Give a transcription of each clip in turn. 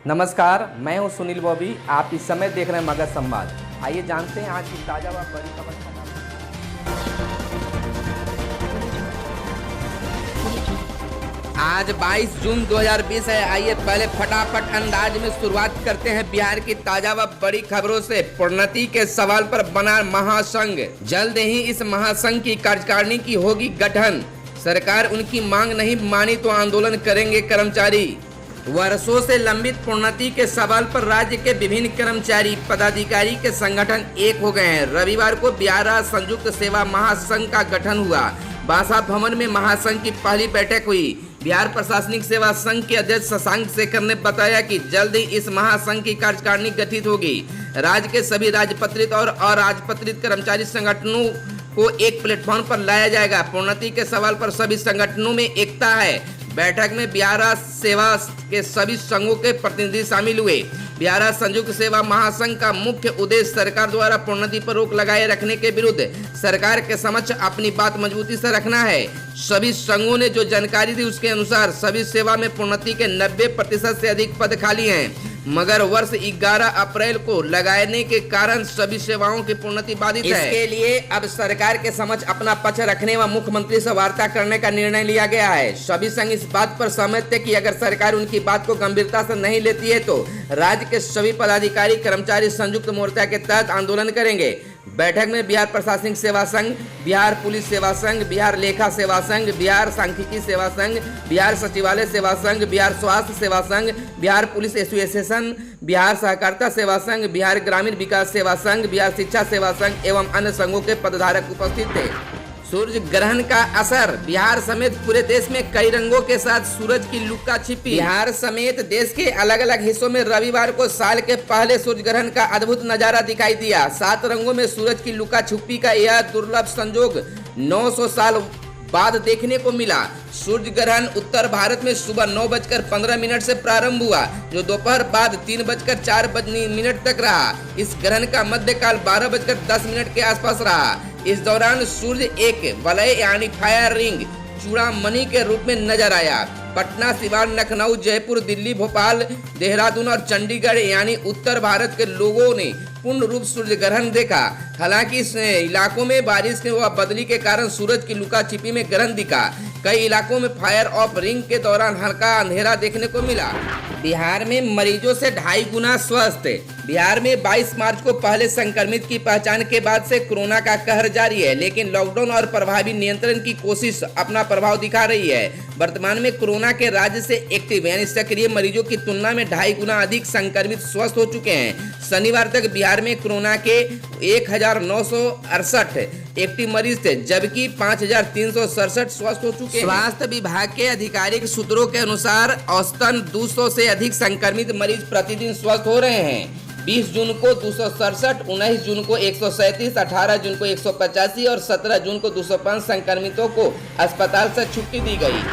नमस्कार, मैं हूं सुनील बॉबी। आप इस समय देख रहे हैं मगध संवाद। आइए जानते हैं आज की ताजा व बड़ी खबर का नाम। आज 22 जून 2020 है। आइए पहले फटाफट अंदाज में शुरुआत करते हैं बिहार की ताजा व बड़ी खबरों से। प्रोन्नति के सवाल पर बना महासंघ। जल्द ही इस महासंघ की कार्यकारिणी की होगी गठन। सरकार उनकी मांग नहीं मानी तो आंदोलन करेंगे कर्मचारी। वर्षों से लंबित प्रोन्नति के सवाल पर राज्य के विभिन्न कर्मचारी पदाधिकारी के संगठन एक हो गए हैं। रविवार को बिहार राज्य संयुक्त सेवा महासंघ का गठन हुआ। बासा भवन में महासंघ की पहली बैठक हुई। बिहार प्रशासनिक सेवा संघ के अध्यक्ष शशांक शेखर ने बताया कि जल्द ही इस महासंघ की कार्यकारिणी गठित होगी। राज्य के सभी राजपत्रित और अराजपत्रित कर्मचारी संगठनों को एक प्लेटफॉर्म पर लाया जाएगा। प्रोन्नति के सवाल पर सभी संगठनों में एकता है। बैठक में बिहार सेवा के सभी संघों के प्रतिनिधि शामिल हुए। बिहार संयुक्त सेवा महासंघ का मुख्य उद्देश्य सरकार द्वारा प्रोन्नति पर रोक लगाए रखने के विरुद्ध सरकार के समक्ष अपनी बात मजबूती से रखना है। सभी संघों ने जो जानकारी दी उसके अनुसार सभी सेवा में प्रोन्नति के 90% से अधिक पद खाली हैं, मगर वर्ष 11 अप्रैल को लगाने के कारण सभी सेवाओं की प्रोन्नति बाधित है। इसके लिए अब सरकार के समक्ष अपना पक्ष रखने व मुख्यमंत्री से वार्ता करने का निर्णय लिया गया है। सभी संघ इस बात पर सहमत थे कि अगर सरकार उनकी बात को गंभीरता से नहीं लेती है तो राज्य के सभी पदाधिकारी कर्मचारी संयुक्त मोर्चा के तहत आंदोलन करेंगे। बैठक में बिहार प्रशासनिक सेवा संघ, बिहार पुलिस सेवा संघ, बिहार लेखा सेवा संघ, बिहार सांख्यिकी सेवा संघ, बिहार सचिवालय सेवा संघ, बिहार स्वास्थ्य सेवा संघ, बिहार पुलिस एसोसिएशन, बिहार सहकारिता सेवा संघ, बिहार ग्रामीण विकास सेवा संघ, बिहार शिक्षा सेवा संघ एवं अन्य संघों के पदधारक उपस्थित थे। सूर्य ग्रहण का असर। बिहार समेत पूरे देश में कई रंगों के साथ सूरज की लुका छिपी। बिहार समेत देश के अलग अलग हिस्सों में रविवार को साल के पहले सूर्य ग्रहण का अद्भुत नजारा दिखाई दिया। 7 रंगों में सूरज की लुका छिपी का यह दुर्लभ संयोग 900 साल बाद देखने को मिला। सूर्य ग्रहण उत्तर भारत में सुबह 9:15 से प्रारंभ हुआ, जो दोपहर बाद 3:04 तक रहा। इस ग्रहण का मध्यकाल 12:10 के आसपास रहा। इस दौरान सूर्य एक वलय यानी फायर रिंग चूड़ामणि के रूप में नजर आया। पटना, सिवान, लखनऊ, जयपुर, दिल्ली, भोपाल, देहरादून और चंडीगढ़ यानी उत्तर भारत के लोगों ने पूर्ण रूप सूर्य ग्रहण देखा। हालांकि इस इलाकों में बारिश व बदली के कारण सूरज की लुका छिपी में ग्रहण दिखा। कई इलाकों में फायर ऑफ रिंग के दौरान हल्का अंधेरा देखने को मिला। बिहार में मरीजों से 2.5 गुना स्वस्थ। बिहार में 22 मार्च को पहले संक्रमित की पहचान के बाद से कोरोना का कहर जारी है, लेकिन लॉकडाउन और प्रभावी नियंत्रण की कोशिश अपना प्रभाव दिखा रही है। वर्तमान में कोरोना के राज्य से एक्टिव यानी सक्रिय मरीजों की तुलना में 2.5 गुना अधिक संक्रमित स्वस्थ हो चुके हैं। शनिवार तक बिहार में कोरोना के 1968 एक्टिव मरीज थे, जबकि 5367 स्वस्थ हो चुके हैं। स्वास्थ्य विभाग के आधिकारिक सूत्रों के अनुसार औसतन 200 से अधिक संक्रमित मरीज प्रतिदिन स्वस्थ हो रहे हैं। 20 जून को 267, 19 जून को 137, 18 जून को 185 और 17 जून को 205 संक्रमितों को अस्पताल से छुट्टी दी गई।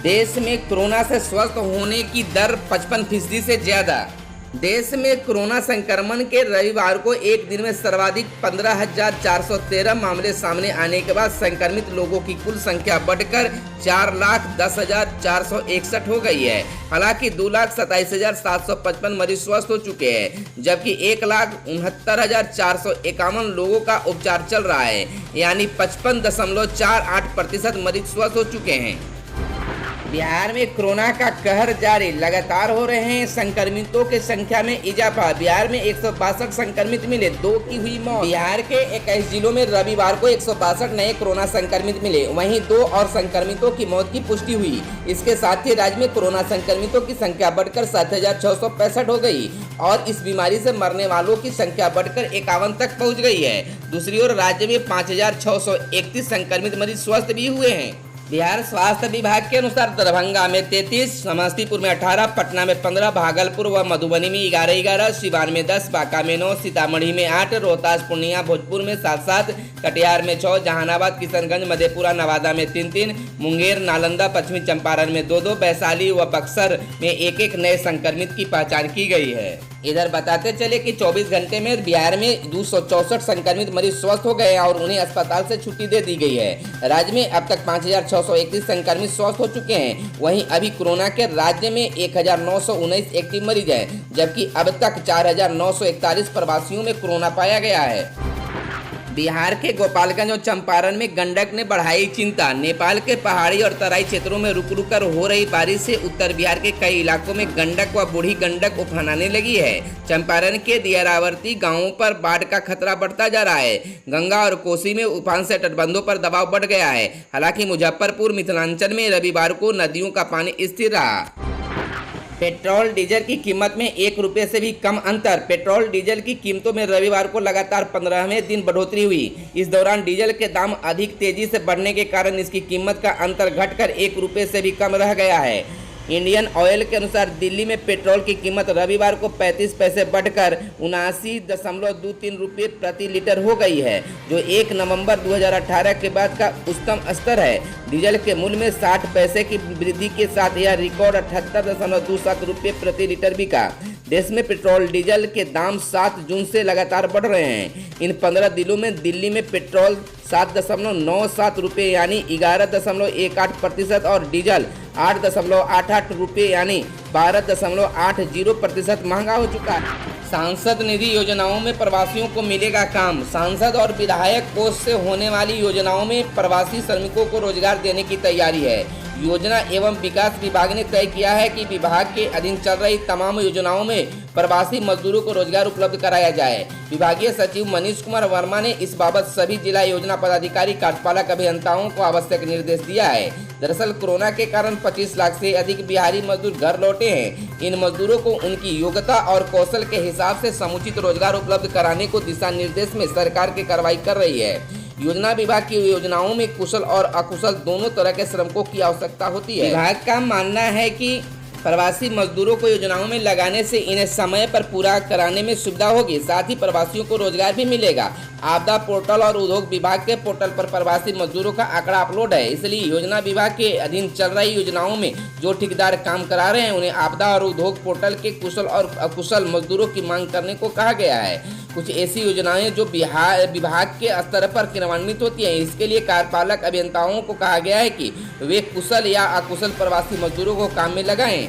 देश में कोरोना से स्वस्थ होने की दर 55% से ज्यादा। देश में कोरोना संक्रमण के रविवार को एक दिन में सर्वाधिक 15,413 मामले सामने आने के बाद संक्रमित लोगों की कुल संख्या बढ़कर 4,10,461 हो गई है। हालांकि 2,27,755 मरीज स्वस्थ हो चुके हैं, जबकि 1,69,451 लोगों का उपचार चल रहा है, यानी 55.48% मरीज स्वस्थ हो चुके हैं। बिहार में कोरोना का कहर जारी। लगातार हो रहे हैं संक्रमितों की संख्या में इजाफा। बिहार में 162 संक्रमित मिले, 2 की हुई मौत। बिहार के 21 जिलों में रविवार को 162 नए कोरोना संक्रमित मिले, वहीं 2 और संक्रमितों की मौत की पुष्टि हुई। इसके साथ ही राज्य में कोरोना संक्रमितों की संख्या बढ़कर 7,665 हो गई और इस बीमारी से मरने वालों की संख्या बढ़कर 51 तक पहुँच गई है। दूसरी ओर राज्य में 5,631 संक्रमित मरीज स्वस्थ भी हुए हैं। बिहार स्वास्थ्य विभाग के अनुसार दरभंगा में 33, समस्तीपुर में 18, पटना में 15, भागलपुर व मधुबनी में 11, सिवान में 10, बांका में 9, सीतामढ़ी में 8, रोहतास, पूर्णिया, भोजपुर में 7, कटिहार में 6, जहानाबाद, किशनगंज, मधेपुरा, नवादा में 3, मुंगेर, नालंदा, पश्चिमी चंपारण में 2, वैशाली व बक्सर में 1 नए संक्रमित की पहचान की गई है। इधर बताते चले कि 24 घंटे में बिहार में 264 संक्रमित मरीज स्वस्थ हो गए और उन्हें अस्पताल से छुट्टी दे दी गई है। राज्य में अब तक 5,631 संक्रमित स्वस्थ हो चुके हैं। वहीं अभी कोरोना के राज्य में 1,919 एक्टिव मरीज हैं, जबकि अब तक 4,941 प्रवासियों में कोरोना पाया गया है। बिहार के गोपालगंज और चंपारण में गंडक ने बढ़ाई चिंता। नेपाल के पहाड़ी और तराई क्षेत्रों में रुक रुक कर हो रही बारिश से उत्तर बिहार के कई इलाकों में गंडक व बूढ़ी गंडक उफान आने लगी है। चंपारण के दियारावर्ती गांवों पर बाढ़ का खतरा बढ़ता जा रहा है। गंगा और कोसी में उफान से तटबंधों पर दबाव बढ़ गया है। हालांकि मुजफ्फरपुर मिथिलांचल में रविवार को नदियों का पानी स्थिर रहा। पेट्रोल डीजल की कीमत में 1 रुपये से भी कम अंतर। पेट्रोल डीजल की कीमतों में रविवार को लगातार 15वें दिन बढ़ोतरी हुई। इस दौरान डीजल के दाम अधिक तेजी से बढ़ने के कारण इसकी कीमत का अंतर घटकर 1 रुपये से भी कम रह गया है। इंडियन ऑयल के अनुसार दिल्ली में पेट्रोल की कीमत रविवार को 35 पैसे बढ़कर 79.23 रुपये प्रति लीटर हो गई है, जो 1 नवंबर 2018 के बाद का उच्चतम स्तर है। डीजल के मूल्य में 60 पैसे की वृद्धि के साथ यह रिकॉर्ड 78.27 रुपये प्रति लीटर बिका। देश में पेट्रोल डीजल के दाम 7 जून से लगातार बढ़ रहे हैं। इन 15 दिनों में दिल्ली में पेट्रोल 7.97 रुपये यानी 11.18% और डीजल 8.88 रुपये यानी 12.80% महंगा हो चुका है। सांसद निधि योजनाओं में प्रवासियों को मिलेगा काम। सांसद और विधायक कोष से होने वाली योजनाओं में प्रवासी श्रमिकों को रोजगार देने की तैयारी है। योजना एवं विकास विभाग ने तय किया है कि विभाग के अधीन चल रही तमाम योजनाओं में प्रवासी मजदूरों को रोजगार उपलब्ध कराया जाए। विभागीय सचिव मनीष कुमार वर्मा ने इस बाबत सभी जिला योजना पदाधिकारी कार्यपालक अभियंताओं को आवश्यक निर्देश दिया है। दरअसल कोरोना के कारण 25 लाख से अधिक बिहारी मजदूर घर लौटे हैं। इन मजदूरों को उनकी योग्यता और कौशल के हिसाब से समुचित रोजगार उपलब्ध कराने को दिशा निर्देश में सरकार की कार्रवाई कर रही है। योजना विभाग की योजनाओं में कुशल और अकुशल दोनों तरह के श्रमिकों की आवश्यकता होती है। विभाग का मानना है कि प्रवासी मजदूरों को योजनाओं में लगाने से इन्हें समय पर पूरा कराने में सुविधा होगी, साथ ही प्रवासियों को रोजगार भी मिलेगा। आपदा पोर्टल और उद्योग विभाग के पोर्टल पर प्रवासी मजदूरों का आंकड़ा अपलोड है, इसलिए योजना विभाग के अधीन चल रही योजनाओं में जो ठेकेदार काम करा रहे हैं उन्हें आपदा और उद्योग पोर्टल के कुशल और अकुशल मजदूरों की मांग करने को कहा गया है। कुछ ऐसी योजनाएं जो विभाग के स्तर पर क्रियान्वित होती हैं, इसके लिए कार्यपालक अभियंताओं को कहा गया है कि वे कुशल या अकुशल प्रवासी मजदूरों को काम में लगाएं।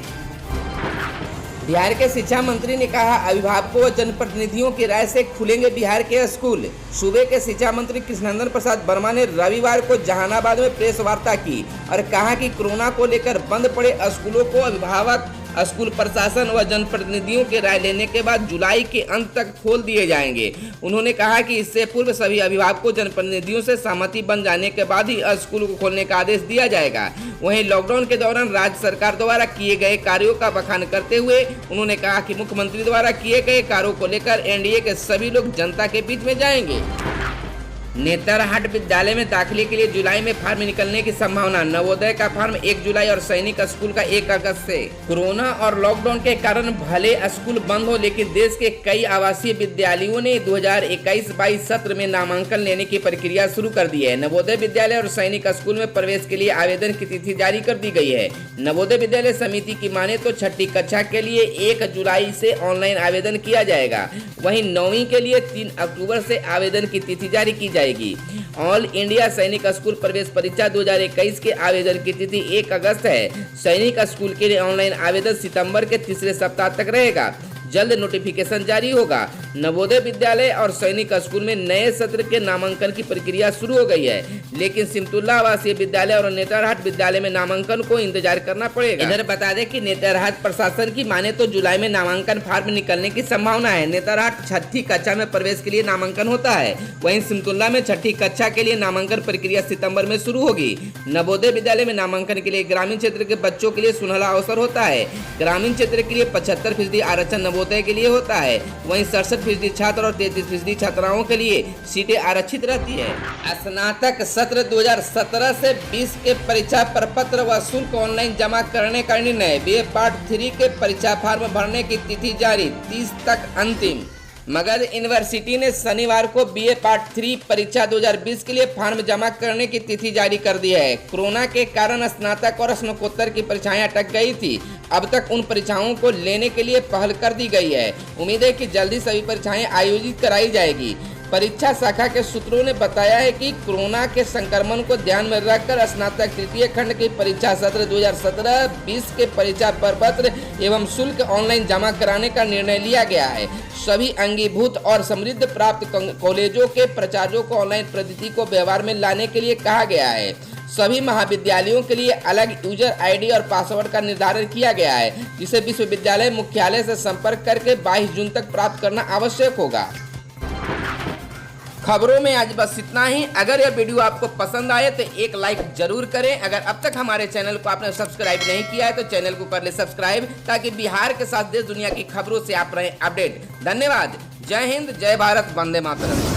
बिहार के शिक्षा मंत्री ने कहा, अभिभावकों व जनप्रतिनिधियों की राय से खुलेंगे बिहार के स्कूल। सूबे के शिक्षा मंत्री कृष्णनंदन प्रसाद वर्मा ने रविवार को जहानाबाद में प्रेस वार्ता की और कहा कि कोरोना को लेकर बंद पड़े स्कूलों को अभिभावक, स्कूल प्रशासन व जनप्रतिनिधियों की राय लेने के बाद जुलाई के अंत तक खोल दिए जाएंगे। उन्होंने कहा कि इससे पूर्व सभी अभिभावकों, जनप्रतिनिधियों से सहमति बन जाने के बाद ही स्कूल को खोलने का आदेश दिया जाएगा। वहीं लॉकडाउन के दौरान राज्य सरकार द्वारा किए गए कार्यों का बखान करते हुए उन्होंने कहा कि मुख्यमंत्री द्वारा किए गए कार्यों को लेकर एनडीए के सभी लोग जनता के बीच में जाएंगे। नेतरहाट विद्यालय में दाखिले के लिए जुलाई में फार्म निकलने की संभावना। नवोदय का फार्म 1 जुलाई और सैनिक स्कूल का 1 अगस्त से। कोरोना और लॉकडाउन के कारण भले स्कूल बंद हो, लेकिन देश के कई आवासीय विद्यालयों ने 2021-22 सत्र में नामांकन लेने की प्रक्रिया शुरू कर दी है। नवोदय विद्यालय और सैनिक स्कूल में प्रवेश के लिए आवेदन की तिथि जारी कर दी गई है। नवोदय विद्यालय समिति की माने तो 6ठी कक्षा के लिए 1 जुलाई से ऑनलाइन आवेदन किया जाएगा। वहीं 9वीं के लिए 3 अक्टूबर से आवेदन की तिथि जारी की जाएगी। ऑल इंडिया सैनिक स्कूल प्रवेश परीक्षा 2021 के आवेदन की तिथि 1 अगस्त है। सैनिक स्कूल के लिए ऑनलाइन आवेदन सितंबर के तीसरे सप्ताह तक रहेगा। जल्द नोटिफिकेशन जारी होगा। नवोदय विद्यालय और सैनिक स्कूल में नए सत्र के नामांकन की प्रक्रिया शुरू हो गई है, लेकिन सिमतुल्ला आवासीय विद्यालय और नेतरहाट विद्यालय में नामांकन को इंतजार करना पड़ेगा। इधर बता दें कि नेतरहाट प्रशासन की माने तो जुलाई में नामांकन फार्म निकलने की संभावना है। नेतरहाट 6ठी कक्षा में प्रवेश के लिए नामांकन होता है, वहीं सिमतुल्ला में 6ठी कक्षा के लिए नामांकन प्रक्रिया सितंबर में शुरू होगी। नवोदय विद्यालय में नामांकन के लिए ग्रामीण क्षेत्र के बच्चों के लिए सुनहरा अवसर होता है। ग्रामीण क्षेत्र के लिए 75% आरक्षण नवोदय के लिए होता है, वहीं 67% छात्र और 33% छात्राओं के लिए सीटें आरक्षित रहती है। स्नातक सत्र 2017 से 20 के परीक्षा प्रपत्र व शुल्क ऑनलाइन जमा करने का निर्णय। बीए पार्ट 3 के परीक्षा फॉर्म भरने की तिथि जारी, 30 तक अंतिम। मगध यूनिवर्सिटी ने शनिवार को बीए पार्ट 3 परीक्षा 2020 के लिए फॉर्म जमा करने की तिथि जारी कर दी है। कोरोना के कारण स्नातक और स्नातकोत्तर की परीक्षाएं अटक गई थी। अब तक उन परीक्षाओं को लेने के लिए पहल कर दी गई है। उम्मीद है कि जल्दी सभी परीक्षाएं आयोजित कराई जाएगी। परीक्षा शाखा के सूत्रों ने बताया है कि कोरोना के संक्रमण को ध्यान में रखकर स्नातक तृतीय खंड की परीक्षा सत्र 2017-20 के परीक्षा प्रपत्र एवं शुल्क ऑनलाइन जमा कराने का निर्णय लिया गया है। सभी अंगीभूत और समृद्ध प्राप्त कॉलेजों के प्राचार्यों को ऑनलाइन पद्धति को व्यवहार में लाने के लिए कहा गया है। सभी महाविद्यालयों के लिए अलग यूजर आईडी और पासवर्ड का निर्धारण किया गया है, जिसे विश्वविद्यालय मुख्यालय से संपर्क करके 22 जून तक प्राप्त करना आवश्यक होगा। खबरों में आज बस इतना ही। अगर यह वीडियो आपको पसंद आए तो एक लाइक जरूर करें। अगर अब तक हमारे चैनल को आपने सब्सक्राइब नहीं किया है तो चैनल को कर ले सब्सक्राइब, ताकि बिहार के साथ देश दुनिया की खबरों से आप रहें अपडेट। धन्यवाद। जय हिंद, जय भारत, वंदे मातरम।